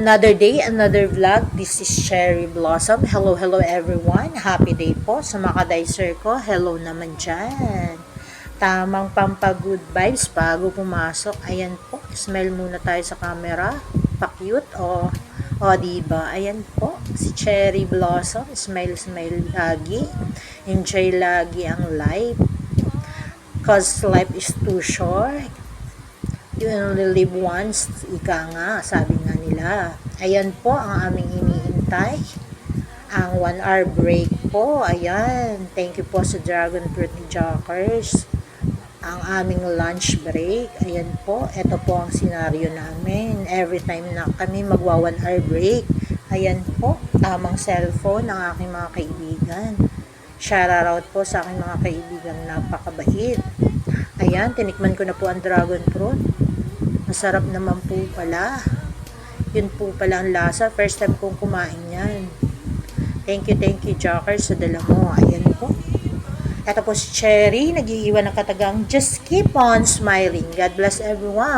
Another day, another vlog. This is Cherry Blossom. Hello, hello everyone. Happy day po sa mga ka-dicer ko. Hello naman dyan. Tamang pampagood vibes bago pumasok. Ayan po, smile muna tayo sa camera. Pa-cute, o diba? Ayan po, si Cherry Blossom. Smile, smile lagi. Enjoy lagi ang life. Cause life is too short. You only live once, ika nga, sabi nga nila. Ayan po ang aming iniintay. Ang 1 hour break po, ayan. Thank you po sa Dragon Fruit ni Jockers. Ang aming lunch break, ayan po. Ito po ang senaryo namin. Every time na kami magwa 1 hour break, ayan po, tamang cellphone ng aking mga kaibigan. Shoutout po sa aking mga kaibigan, napakabait. Ayan, tinikman ko na po ang dragon fruit. Masarap naman po pala. Yun po pala ang lasa. First time kong kumain yan. Thank you, Jockers, sa dala mo. Ayan po. Ito po si Cherry, nag-iiwan ng katagang, just keep on smiling. God bless everyone.